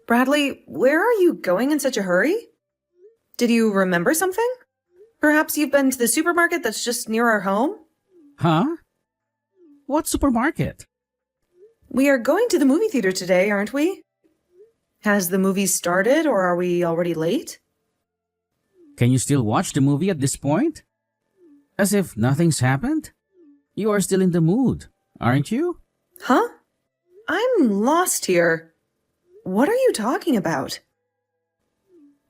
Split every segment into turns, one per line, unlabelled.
Bradley, where are you going in such a hurry? Did you remember something? Perhaps you've been to the supermarket that's just near our home?
Huh? What supermarket?
We are going to the movie theater today, aren't we? Has the movie started, or are we already late?
Can you still watch the movie at this point? As if nothing's happened? You are still in the mood, aren't you?
Huh? I'm lost here. What are you talking about?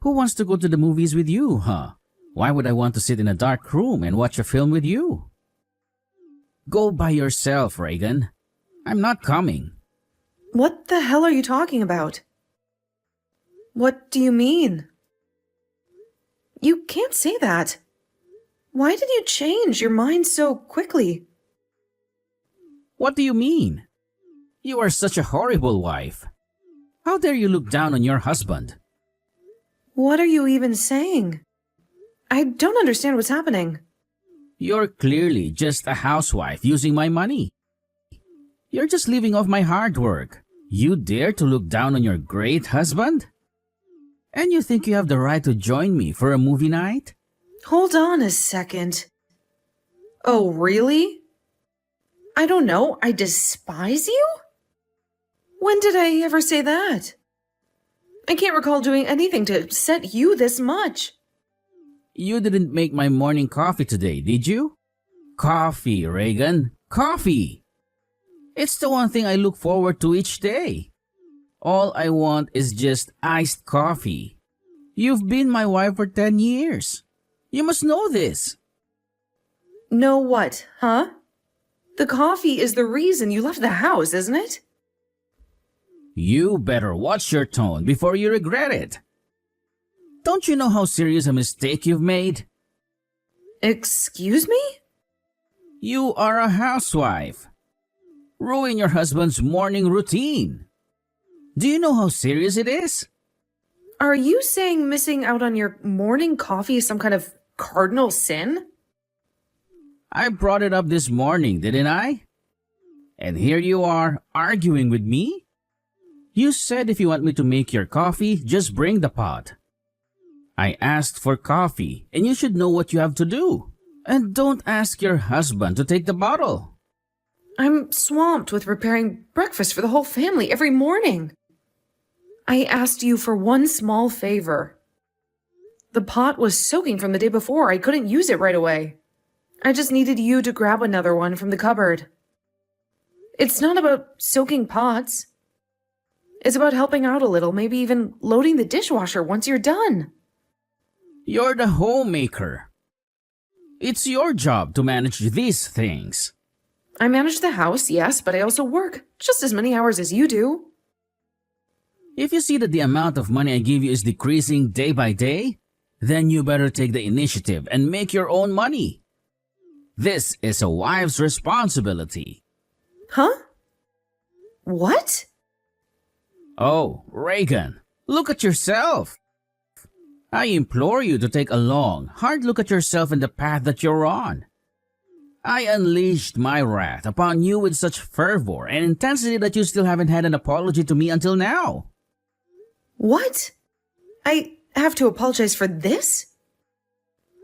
Who wants to go to the movies with you, huh? Why would I want to sit in a dark room and watch a film with you? Go by yourself, Reagan. I'm not coming.
What the hell are you talking about? What do you mean? You can't say that. Why did you change your mind so quickly?
What do you mean? You are such a horrible wife. How dare you look down on your husband?
What are you even saying? I don't understand what's happening.
You're clearly just a housewife using my money. You're just living off my hard work. You dare to look down on your great husband? And you think you have the right to join me for a movie night?
Hold on a second. Oh, really? I don't know. I despise you? When did I ever say that? I can't recall doing anything to upset you this much.
You didn't make my morning coffee today, did you? Coffee, Reagan. Coffee! It's the one thing I look forward to each day. All I want is just iced coffee. You've been my wife for 10 years. You must know this.
Know what, huh? The coffee is the reason you left the house, isn't it?
You better watch your tone before you regret it. Don't you know how serious a mistake you've made?
Excuse me?
You are a housewife. Ruin your husband's morning routine. Do you know how serious it is?
Are you saying missing out on your morning coffee is some kind of cardinal sin?
I brought it up this morning, didn't I? And here you are, arguing with me? You said if you want me to make your coffee, just bring the pot. I asked for coffee, and you should know what you have to do. And don't ask your husband to take the bottle.
I'm swamped with preparing breakfast for the whole family every morning. I asked you for one small favor. The pot was soaking from the day before. I couldn't use it right away. I just needed you to grab another one from the cupboard. It's not about soaking pots. It's about helping out a little, maybe even loading the dishwasher once you're done.
You're the homemaker. It's your job to manage these things.
I manage the house, yes, but I also work just as many hours as you do.
If you see that the amount of money I give you is decreasing day by day, then you better take the initiative and make your own money. This is a wife's responsibility.
Huh? What?
Oh, Reagan, look at yourself. I implore you to take a long, hard look at yourself and the path that you're on. I unleashed my wrath upon you with such fervor and intensity that you still haven't had an apology to me until now.
What? I have to apologize for this?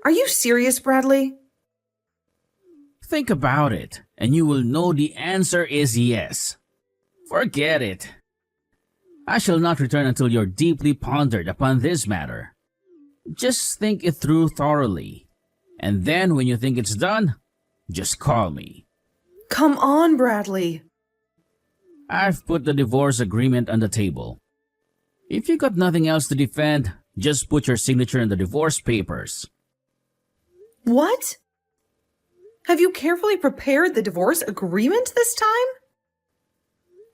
Are you serious, Bradley?
Think about it, and you will know the answer is yes. Forget it. I shall not return until you're deeply pondered upon this matter. Just think it through thoroughly, and then when you think it's done, just call me.
Come on, Bradley.
I've put the divorce agreement on the table. If you got nothing else to defend, just put your signature in the divorce papers.
What? Have you carefully prepared the divorce agreement this time?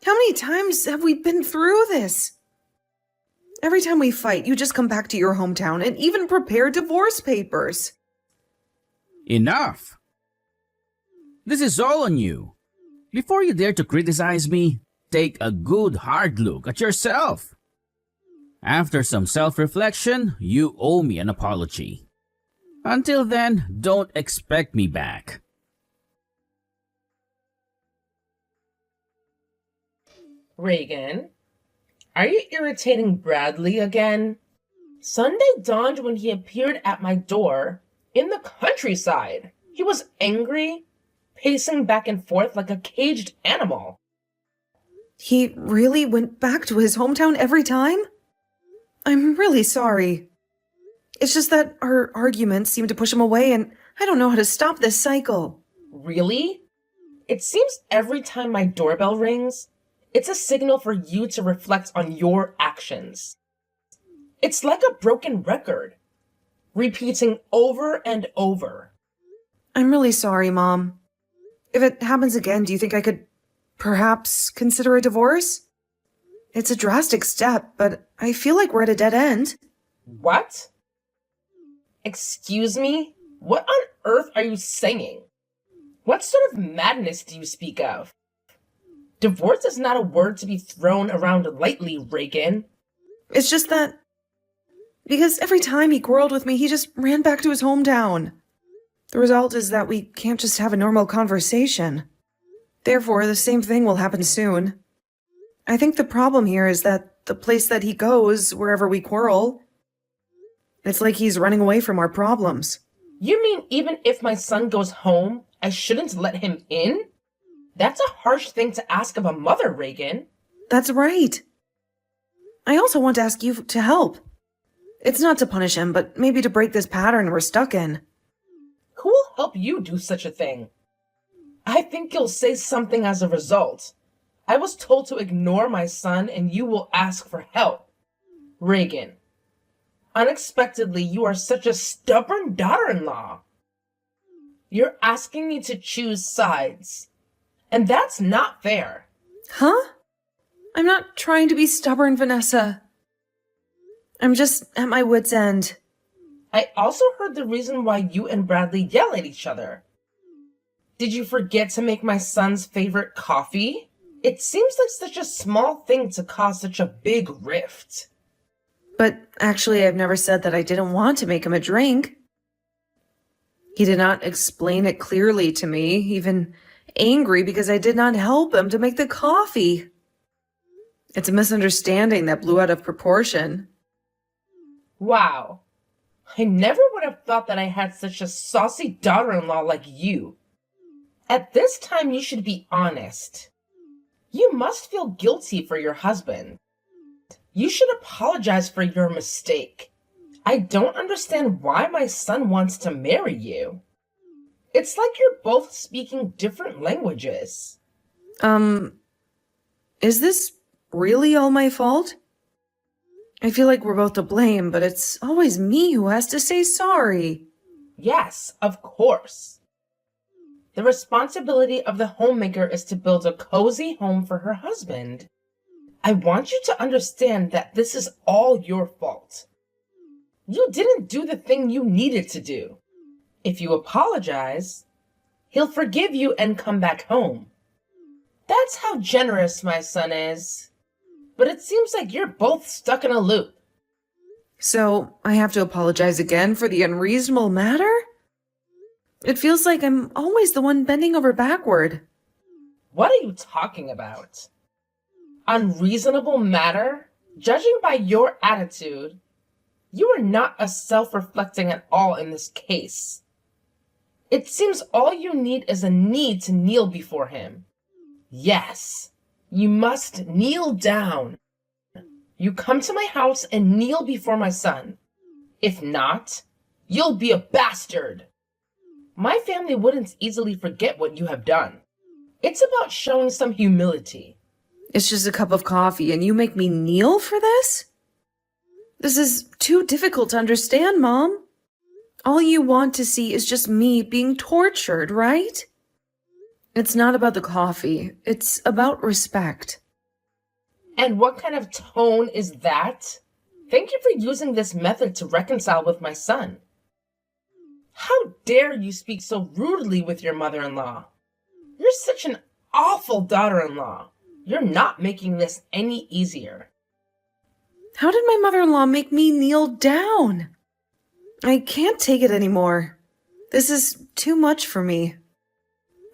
How many times have we been through this? Every time we fight, you just come back to your hometown and even prepare divorce papers.
Enough! This is all on you. Before you dare to criticize me, take a good hard look at yourself. After some self-reflection, you owe me an apology. Until then, don't expect me back.
Reagan, Are you irritating Bradley again? Sunday dawned when he appeared at my door in the countryside. He was angry, pacing back and forth like a caged animal.
He really went back to his hometown every time? I'm really sorry. It's just that our arguments seem to push him away, and I don't know how to stop this cycle.
Really? It seems every time my doorbell rings, it's a signal for you to reflect on your actions. It's like a broken record, repeating over and over.
I'm really sorry, Mom. If it happens again, do you think I could perhaps consider a divorce? It's a drastic step, but I feel like we're at a dead end.
What? Excuse me? What on earth are you saying? What sort of madness do you speak of? Divorce is not a word to be thrown around lightly, Reagan.
It's just that because every time he quarreled with me, he just ran back to his hometown. The result is that we can't just have a normal conversation. Therefore, the same thing will happen soon. I think the problem here is that the place that he goes, wherever we quarrel, it's like he's running away from our problems.
You mean even if my son goes home, I shouldn't let him in? That's a harsh thing to ask of a mother, Reagan.
That's right. I also want to ask you to help. It's not to punish him, but maybe to break this pattern we're stuck in.
Who will help you do such a thing? I think you'll say something as a result. I was told to ignore my son and you will ask for help. Reagan, unexpectedly, you are such a stubborn daughter-in-law. You're asking me to choose sides, and that's not fair.
Huh? I'm not trying to be stubborn, Vanessa. I'm just at my wit's end.
I also heard the reason why you and Bradley yell at each other. Did you forget to make my son's favorite coffee? It seems like such a small thing to cause such a big rift.
But actually, I've never said that I didn't want to make him a drink. He did not explain it clearly to me, even angry because I did not help him to make the coffee. It's a misunderstanding that blew out of proportion.
Wow. I never would have thought that I had such a saucy daughter-in-law like you. At this time, you should be honest. You must feel guilty for your husband. You should apologize for your mistake. I don't understand why my son wants to marry you. It's like you're both speaking different languages.
Is this really all my fault? I feel like we're both to blame, but it's always me who has to say sorry.
Yes, of course. The responsibility of the homemaker is to build a cozy home for her husband. I want you to understand that this is all your fault. You didn't do the thing you needed to do. If you apologize, he'll forgive you and come back home. That's how generous my son is. But it seems like you're both stuck in a loop.
So I have to apologize again for the unreasonable matter? It feels like I'm always the one bending over backward.
What are you talking about? Unreasonable matter? Judging by your attitude, you are not as self-reflecting at all in this case. It seems all you need is a need to kneel before him. Yes, you must kneel down. You come to my house and kneel before my son. If not, you'll be a bastard. My family wouldn't easily forget what you have done. It's about showing some humility.
It's just a cup of coffee and you make me kneel for this? This is too difficult to understand, Mom. All you want to see is just me being tortured, right? It's not about the coffee. It's about respect.
And what kind of tone is that? Thank you for using this method to reconcile with my son. How dare you speak so rudely with your mother-in-law? You're such an awful daughter-in-law. You're not making this any easier.
How did my mother-in-law make me kneel down? I can't take it anymore. This is too much for me.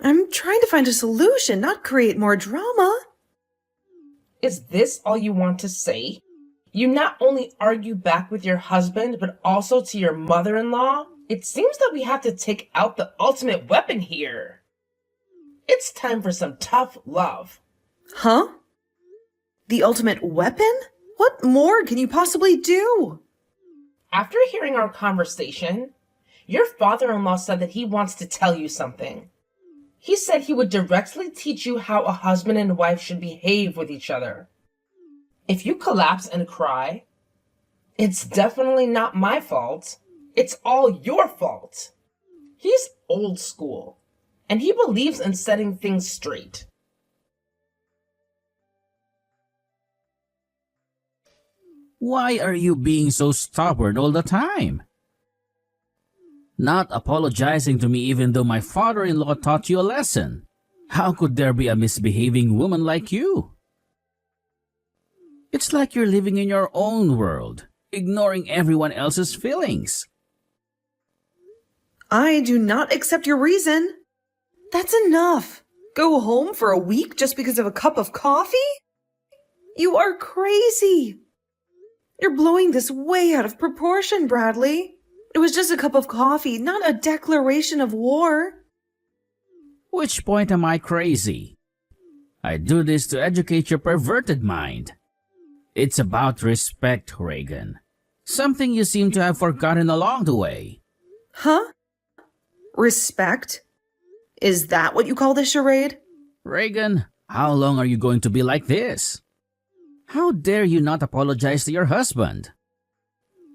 I'm trying to find a solution, not create more drama.
Is this all you want to say? You not only argue back with your husband, but also to your mother-in-law? It seems that we have to take out the ultimate weapon here. It's time for some tough love.
Huh? The ultimate weapon? What more can you possibly do?
After hearing our conversation, your father-in-law said that he wants to tell you something. He said he would directly teach you how a husband and wife should behave with each other. If you collapse and cry, it's definitely not my fault. It's all your fault. He's old school, and he believes in setting things straight.
Why are you being so stubborn all the time? Not apologizing to me even though my father-in-law taught you a lesson. How could there be a misbehaving woman like you? It's like you're living in your own world, ignoring everyone else's feelings.
I do not accept your reason. That's enough. Go home for a week just because of a cup of coffee? You are crazy. You're blowing this way out of proportion, Bradley. It was just a cup of coffee, not a declaration of war.
Which point am I crazy? I do this to educate your perverted mind. It's about respect, Reagan. Something you seem to have forgotten along the way.
Huh? Respect? Is that what you call this charade?
Reagan, how long are you going to be like this? How dare you not apologize to your husband?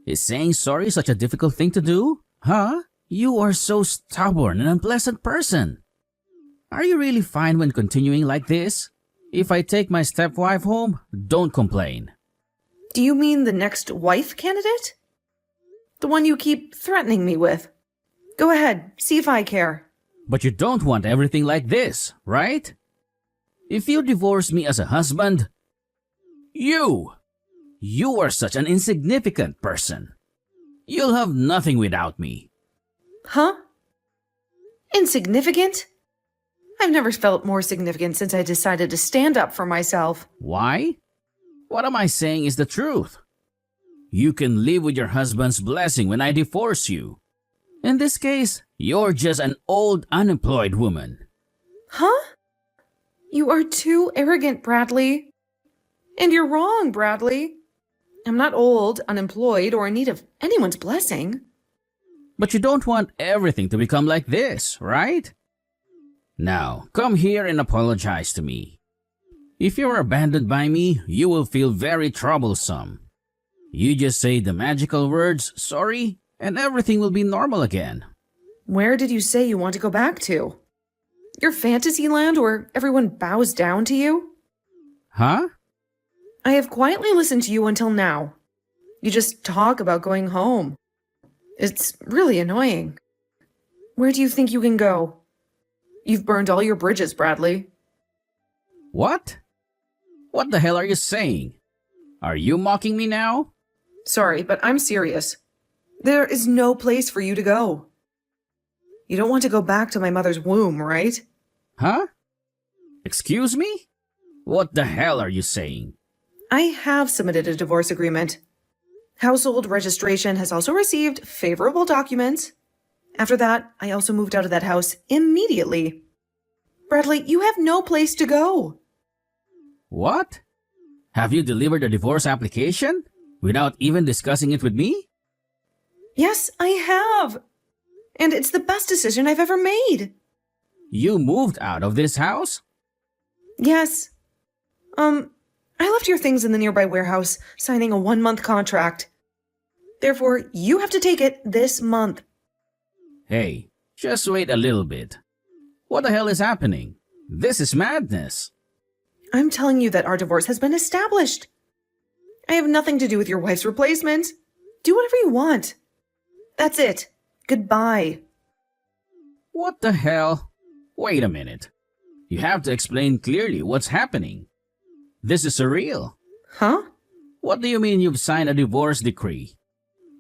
Is saying sorry such a difficult thing to do? Huh? You are so stubborn and unpleasant person. Are you really fine when continuing like this? If I take my stepwife home, don't complain.
Do you mean the next wife candidate? The one you keep threatening me with? Go ahead, see if I care.
But you don't want everything like this, right? If you divorce me as a husband, you are such an insignificant person. You'll have nothing without me.
Huh? Insignificant? I've never felt more significant since I decided to stand up for myself.
Why? What am I saying is the truth. You can live with your husband's blessing when I divorce you. In this case, you're just an old unemployed woman.
Huh? You are too arrogant, Bradley. And you're wrong, Bradley. I'm not old, unemployed, or in need of anyone's blessing.
But you don't want everything to become like this, right? Now, come here and apologize to me. If you're abandoned by me, you will feel very troublesome. You just say the magical words, sorry, and everything will be normal again.
Where did you say you want to go back to? Your fantasy land where everyone bows down to you?
Huh?
I have quietly listened to you until now. You just talk about going home. It's really annoying. Where do you think you can go? You've burned all your bridges, Bradley.
What? What the hell are you saying? Are you mocking me now?
Sorry, but I'm serious. There is no place for you to go. You don't want to go back to my mother's womb, right?
Huh? Excuse me? What the hell are you saying?
I have submitted a divorce agreement. Household registration has also received favorable documents. After that, I also moved out of that house immediately. Bradley, you have no place to go.
What? Have you delivered a divorce application without even discussing it with me?
Yes, I have. And it's the best decision I've ever made.
You moved out of this house?
Yes. I left your things in the nearby warehouse, signing a 1-month contract. Therefore, you have to take it this month.
Hey, just wait a little bit. What the hell is happening? This is madness.
I'm telling you that our divorce has been established. I have nothing to do with your wife's replacement. Do whatever you want. That's it. Goodbye.
What the hell? Wait a minute. You have to explain clearly what's happening. This is surreal.
Huh?
What do you mean you've signed a divorce decree?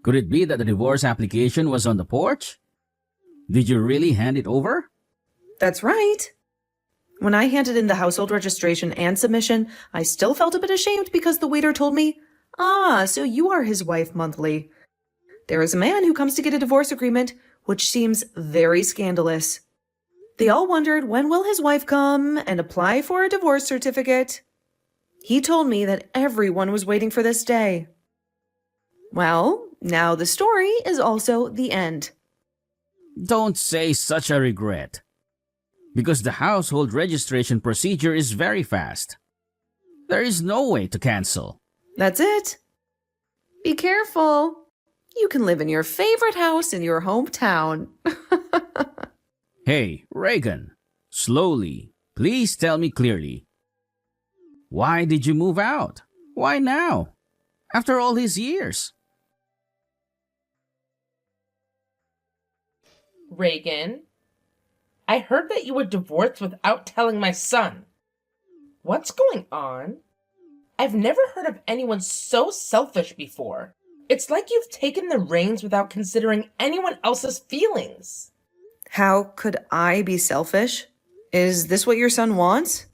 Could it be that the divorce application was on the porch? Did you really hand it over?
That's right. When I handed in the household registration and submission, I still felt a bit ashamed because the waiter told me, "Ah, so you are his wife monthly." There is a man who comes to get a divorce agreement, which seems very scandalous. They all wondered when will his wife come and apply for a divorce certificate. He told me that everyone was waiting for this day. Well, now the story is also the end.
Don't say such a regret. Because the household registration procedure is very fast. There is no way to cancel.
That's it. Be careful. You can live in your favorite house in your hometown.
Hey, Reagan, slowly. Please tell me clearly. Why did you move out? Why now? After all these years?
Reagan, I heard that you were divorced without telling my son. What's going on? I've never heard of anyone so selfish before. It's like you've taken the reins without considering anyone else's feelings.
How could I be selfish? Is this what your son wants?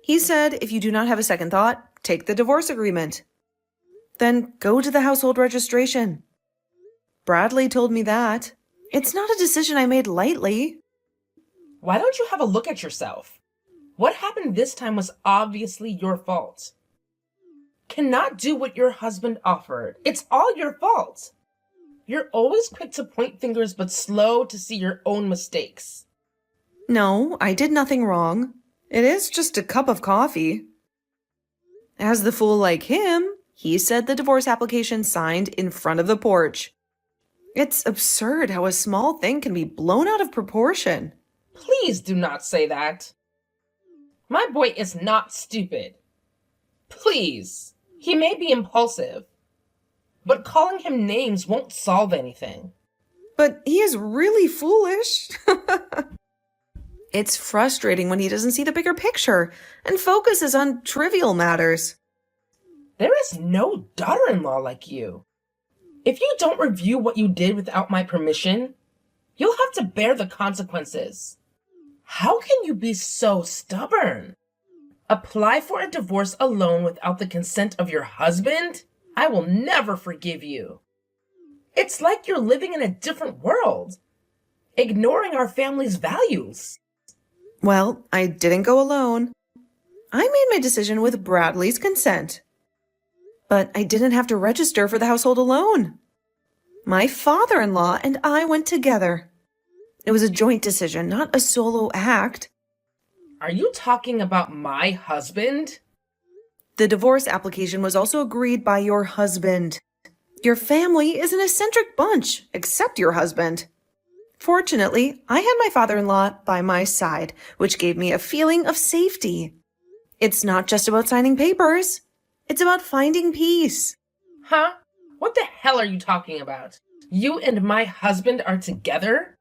He said if you do not have a second thought, take the divorce agreement. Then go to the household registration. Bradley told me that. It's not a decision I made lightly.
Why don't you have a look at yourself? What happened this time was obviously your fault. Cannot do what your husband offered. It's all your fault. You're always quick to point fingers but slow to see your own mistakes.
No, I did nothing wrong. It is just a cup of coffee. As the fool like him, he said the divorce application signed in front of the porch. It's absurd how a small thing can be blown out of proportion.
Please do not say that. My boy is not stupid. Please, he may be impulsive, but calling him names won't solve anything.
But he is really foolish. It's frustrating when he doesn't see the bigger picture and focuses on trivial matters.
There is no daughter-in-law like you. If you don't review what you did without my permission, you'll have to bear the consequences. How can you be so stubborn? Apply for a divorce alone without the consent of your husband? I will never forgive you. It's like you're living in a different world, ignoring our family's values.
Well, I didn't go alone. I made my decision with Bradley's consent. But I didn't have to register for the household alone. My father-in-law and I went together. It was a joint decision, not a solo act.
Are you talking about my husband?
The divorce application was also agreed by your husband. Your family is an eccentric bunch, except your husband. Fortunately, I had my father-in-law by my side, which gave me a feeling of safety. It's not just about signing papers. It's about finding peace.
Huh? What the hell are you talking about? You and my husband are together?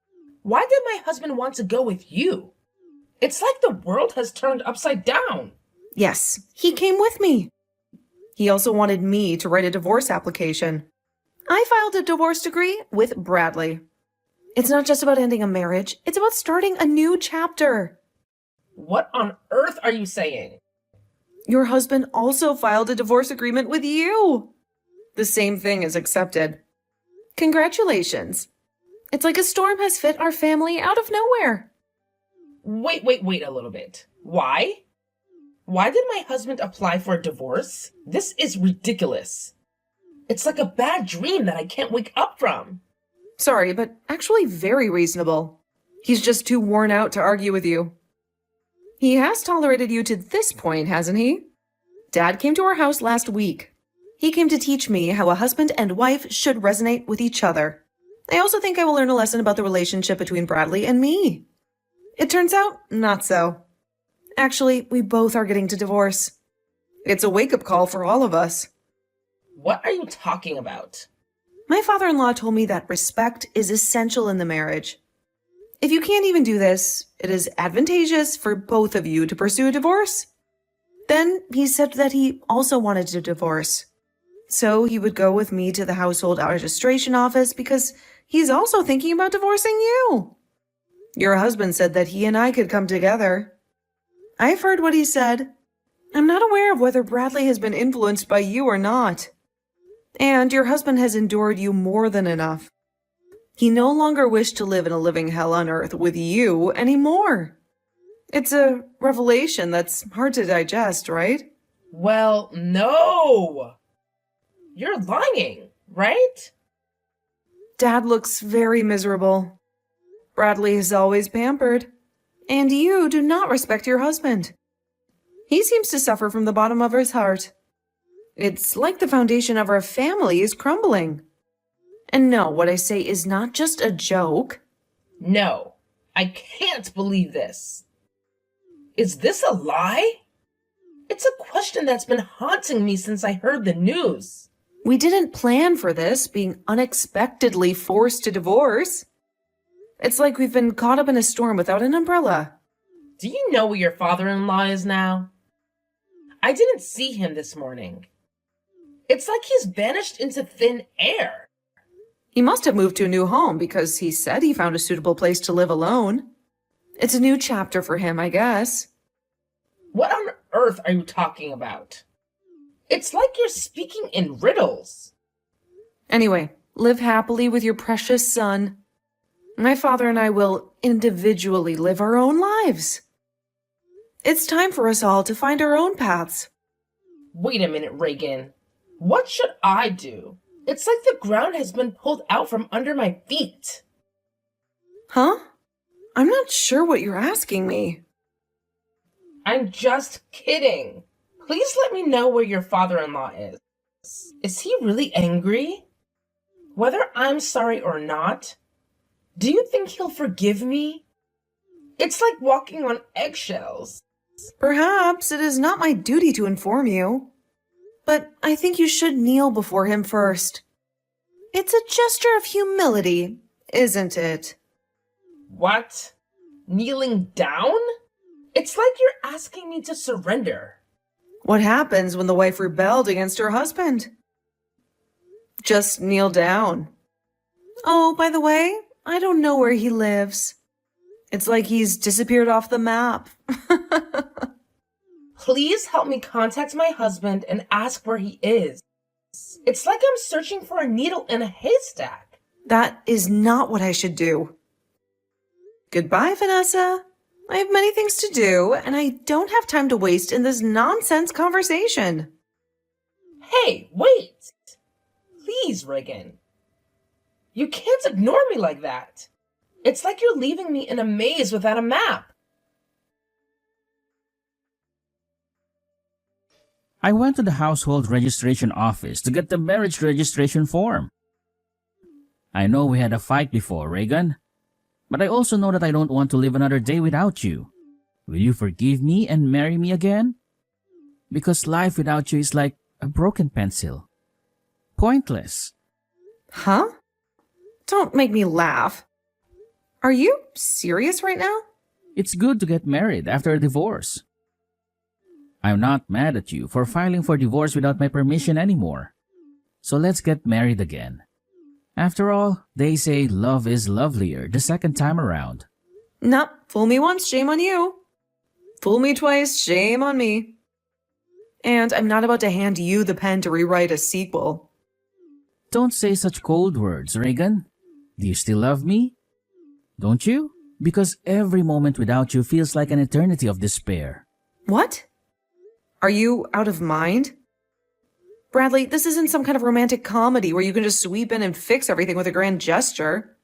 Why did my husband want to go with you? It's like the world has turned upside down.
Yes, he came with me. He also wanted me to write a divorce application. I filed a divorce decree with Bradley. It's not just about ending a marriage, it's about starting a new chapter.
What on earth are you saying?
Your husband also filed a divorce agreement with you. The same thing is accepted. Congratulations. It's like a storm has hit our family out of nowhere.
Wait a little bit. Why? Why did my husband apply for a divorce? This is ridiculous. It's like a bad dream that I can't wake up from.
Sorry, but actually very reasonable. He's just too worn out to argue with you. He has tolerated you to this point, hasn't he? Dad came to our house last week. He came to teach me how a husband and wife should resonate with each other. I also think I will learn a lesson about the relationship between Bradley and me. It turns out, not so. Actually, we both are getting to divorce. It's a wake-up call for all of us.
What are you talking about?
My father-in-law told me that respect is essential in the marriage. If you can't even do this, it is advantageous for both of you to pursue a divorce. Then he said that he also wanted to divorce. So he would go with me to the household registration office because he's also thinking about divorcing you. Your husband said that he and I could come together. I've heard what he said. I'm not aware of whether Bradley has been influenced by you or not. And your husband has endured you more than enough. He no longer wished to live in a living hell on earth with you anymore. It's a revelation that's hard to digest, right?
Well, no! You're lying, right?
Dad looks very miserable. Bradley is always pampered. And you do not respect your husband. He seems to suffer from the bottom of his heart. It's like the foundation of our family is crumbling. And no, what I say is not just a joke.
No, I can't believe this. Is this a lie? It's a question that's been haunting me since I heard the news.
We didn't plan for this, being unexpectedly forced to divorce. It's like we've been caught up in a storm without an umbrella.
Do you know where your father-in-law is now? I didn't see him this morning. It's like he's vanished into thin air.
He must have moved to a new home because he said he found a suitable place to live alone. It's a new chapter for him, I guess.
What on earth are you talking about? It's like you're speaking in riddles.
Anyway, live happily with your precious son. My father and I will individually live our own lives. It's time for us all to find our own paths.
Wait a minute, Reagan. What should I do? It's like the ground has been pulled out from under my feet.
Huh? I'm not sure what you're asking me.
I'm just kidding. Please let me know where your father-in-law is. Is he really angry? Whether I'm sorry or not, do you think he'll forgive me? It's like walking on eggshells.
Perhaps it is not my duty to inform you. But I think you should kneel before him first. It's a gesture of humility, isn't it?
What? Kneeling down? It's like you're asking me to surrender.
What happens when the wife rebelled against her husband? Just kneel down. Oh, by the way, I don't know where he lives. It's like he's disappeared off the map.
Please help me contact my husband and ask where he is. It's like I'm searching for a needle in a haystack.
That is not what I should do. Goodbye, Vanessa. I have many things to do, and I don't have time to waste in this nonsense conversation.
Hey, wait! Please, Reagan. You can't ignore me like that. It's like you're leaving me in a maze without a map.
I went to the household registration office to get the marriage registration form. I know we had a fight before, Reagan, but I also know that I don't want to live another day without you. Will you forgive me and marry me again? Because life without you is like a broken pencil. Pointless.
Huh? Don't make me laugh. Are you serious right now?
It's good to get married after a divorce. I'm not mad at you for filing for divorce without my permission anymore. So let's get married again. After all, they say love is lovelier the second time around.
Nah, fool me once, shame on you. Fool me twice, shame on me. And I'm not about to hand you the pen to rewrite a sequel.
Don't say such cold words, Reagan. Do you still love me? Don't you? Because every moment without you feels like an eternity of despair.
What? Are you out of mind? Bradley, this isn't some kind of romantic comedy where you can just sweep in and fix everything with a grand gesture.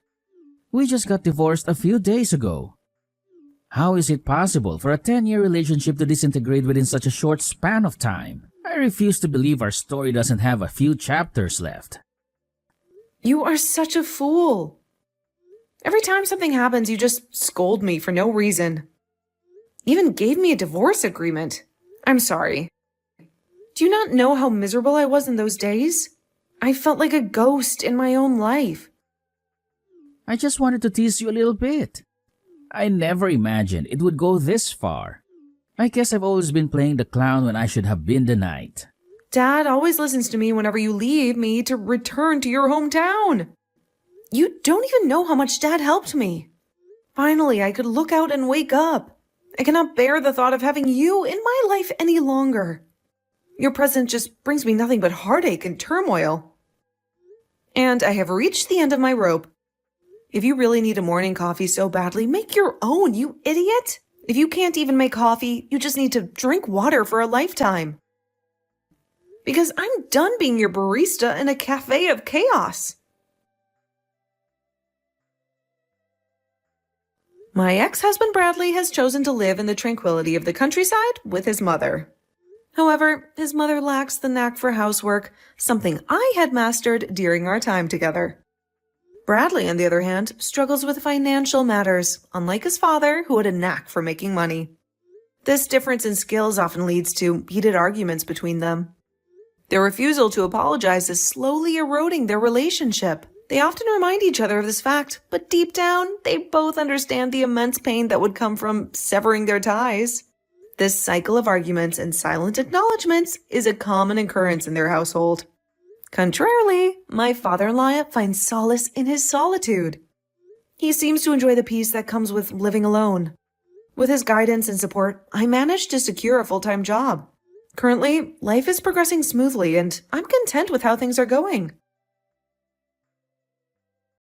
We just got divorced a few days ago. How is it possible for a 10-year relationship to disintegrate within such a short span of time? I refuse to believe our story doesn't have a few chapters left.
You are such a fool. Every time something happens, you just scold me for no reason. You even gave me a divorce agreement. I'm sorry. Do you not know how miserable I was in those days? I felt like a ghost in my own life.
I just wanted to tease you a little bit. I never imagined it would go this far. I guess I've always been playing the clown when I should have been the knight.
Dad always listens to me whenever you leave me to return to your hometown. You don't even know how much Dad helped me. Finally, I could look out and wake up. I cannot bear the thought of having you in my life any longer. Your presence just brings me nothing but heartache and turmoil. And I have reached the end of my rope. If you really need a morning coffee so badly, make your own, you idiot! If you can't even make coffee, you just need to drink water for a lifetime. Because I'm done being your barista in a cafe of chaos. My ex-husband Bradley has chosen to live in the tranquility of the countryside with his mother. However, his mother lacks the knack for housework, something I had mastered during our time together. Bradley, on the other hand, struggles with financial matters, unlike his father, who had a knack for making money. This difference in skills often leads to heated arguments between them. Their refusal to apologize is slowly eroding their relationship. They often remind each other of this fact, but deep down, they both understand the immense pain that would come from severing their ties. This cycle of arguments and silent acknowledgments is a common occurrence in their household. Contrarily, my father-in-law finds solace in his solitude. He seems to enjoy the peace that comes with living alone. With his guidance and support, I managed to secure a full-time job. Currently, life is progressing smoothly and I'm content with how things are going.